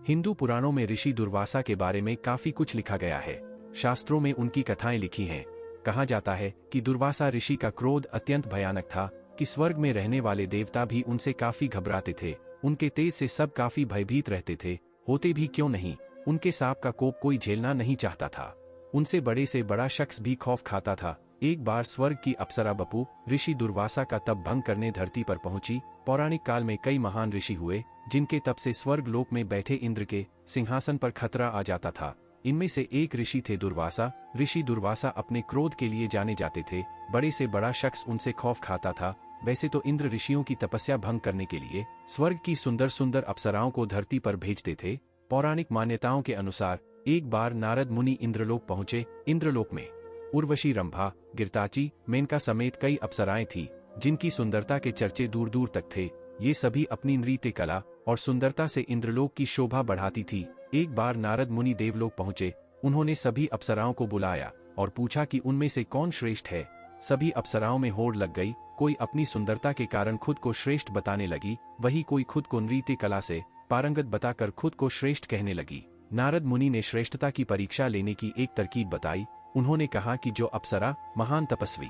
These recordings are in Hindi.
हिंदू पुराणों में ऋषि दुर्वासा के बारे में काफी कुछ लिखा गया है। शास्त्रों में उनकी कथाएं लिखी हैं। कहा जाता है कि दुर्वासा ऋषि का क्रोध अत्यंत भयानक था कि स्वर्ग में रहने वाले देवता भी उनसे काफी घबराते थे। उनके तेज से सब काफी भयभीत रहते थे, होते भी क्यों नहीं। उनके सांप का कोप कोई झेलना नहीं चाहता था। उनसे बड़े से बड़ा शख्स भी खौफ खाता था। एक बार स्वर्ग की अप्सरा बपू ऋषि दुर्वासा का तप भंग करने धरती पर पहुंची। पौराणिक काल में कई महान ऋषि हुए जिनके तप से स्वर्ग लोक में बैठे इंद्र के सिंहासन पर खतरा आ जाता था। इनमें से एक ऋषि थे दुर्वासा। ऋषि दुर्वासा अपने क्रोध के लिए जाने जाते थे। बड़े से बड़ा शख्स उनसे खौफ खाता था। वैसे तो इंद्र ऋषियों की तपस्या भंग करने के लिए स्वर्ग की सुंदर सुंदर अप्सराओं को धरती पर भेजते थे। पौराणिक मान्यताओं के अनुसार एक बार नारद मुनि इंद्रलोक पहुंचे। इंद्रलोक में उर्वशी, रंभा, गिरताची, मेनका समेत कई अप्सराएं थी जिनकी सुंदरता के चर्चे दूर दूर तक थे। ये सभी अपनी नृत्य कला और सुंदरता से इंद्रलोक की शोभा बढ़ाती थी। एक बार नारद मुनि देवलोक पहुंचे। उन्होंने सभी अप्सराओं को बुलाया और पूछा कि उनमें से कौन श्रेष्ठ है। सभी अप्सराओं में होड़ लग गई। कोई अपनी सुंदरता के कारण खुद को श्रेष्ठ बताने लगी, वही कोई खुद को नृत्य कला से पारंगत बताकर खुद को श्रेष्ठ कहने लगी। नारद मुनि ने श्रेष्ठता की परीक्षा लेने की एक तरकीब बताई। उन्होंने कहा कि जो अप्सरा महान तपस्वी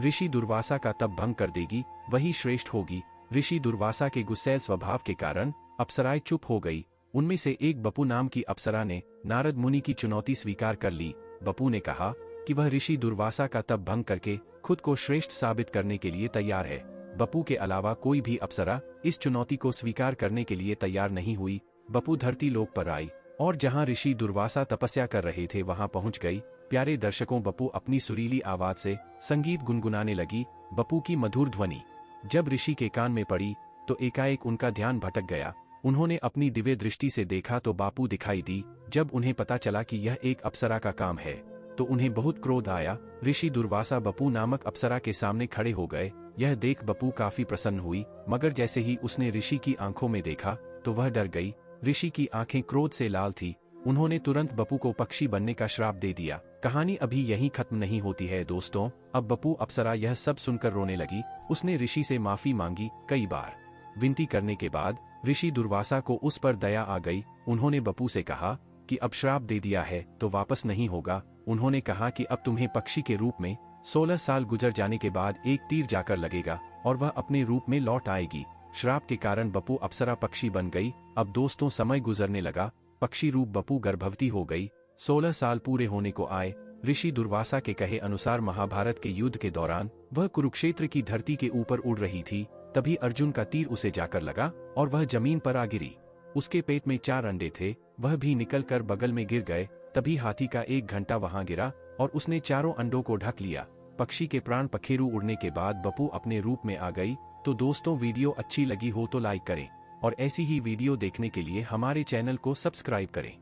ऋषि दुर्वासा का तप भंग कर देगी वही श्रेष्ठ होगी। ऋषि दुर्वासा के गुस्सैल स्वभाव के कारण अप्सराएं चुप हो गई। उनमें से एक बपू नाम की अप्सरा ने नारद मुनि की चुनौती स्वीकार कर ली। बपू ने कहा कि वह ऋषि दुर्वासा का तप भंग करके खुद को श्रेष्ठ साबित करने के लिए तैयार है। बपू के अलावा कोई भी अप्सरा इस चुनौती को स्वीकार करने के लिए तैयार नहीं हुई। बपू धरती लोक पर आई और जहां ऋषि दुर्वासा तपस्या कर रहे थे वहां पहुंच गई। प्यारे दर्शकों, बपू अपनी सुरीली आवाज से संगीत गुनगुनाने लगी। बपू की मधुर ध्वनि जब ऋषि के कान में पड़ी तो एकाएक उनका ध्यान भटक गया। उन्होंने अपनी दिव्य दृष्टि से देखा तो बापू दिखाई दी। जब उन्हें पता चला कि यह एक अप्सरा का काम है तो उन्हें बहुत क्रोध आया। ऋषि दुर्वासा बपू नामक अप्सरा के सामने खड़े हो गए। यह देख बपू काफी प्रसन्न हुई, मगर जैसे ही उसने ऋषि की आंखों में देखा तो वह डर गई। ऋषि की आंखें क्रोध से लाल थी। उन्होंने तुरंत बपू को पक्षी बनने का श्राप दे दिया। कहानी अभी यहीं खत्म नहीं होती है दोस्तों। अब बपू अप्सरा यह सब सुनकर रोने लगी। उसने ऋषि से माफी मांगी। कई बार विनती करने के बाद ऋषि दुर्वासा को उस पर दया आ गई। उन्होंने बपू से कहा कि अब श्राप दे दिया है तो वापस नहीं होगा। उन्होंने कहा कि अब तुम्हें पक्षी के रूप में 16 साल गुजर जाने के बाद एक तीर जाकर लगेगा और वह अपने रूप में लौट आएगी। श्राप के कारण बपू अप्सरा पक्षी बन गई। अब दोस्तों समय गुजरने लगा। पक्षी रूप बपू गर्भवती हो गई। 16 साल पूरे होने को आए। ऋषि दुर्वासा के कहे अनुसार महाभारत के युद्ध के दौरान वह कुरुक्षेत्र की धरती के ऊपर उड़ रही थी। तभी अर्जुन का तीर उसे जाकर लगा और वह जमीन पर आ गिरी। उसके पेट में 4 अंडे थे, वह भी निकलकर बगल में गिर गए। तभी हाथी का एक घंटा वहां गिरा और उसने चारों अंडों को ढक लिया। पक्षी के प्राण पखेरु उड़ने के बाद बपू अपने रूप में आ गई। तो दोस्तों, वीडियो अच्छी लगी हो तो लाइक करें और ऐसी ही वीडियो देखने के लिए हमारे चैनल को सब्सक्राइब करें।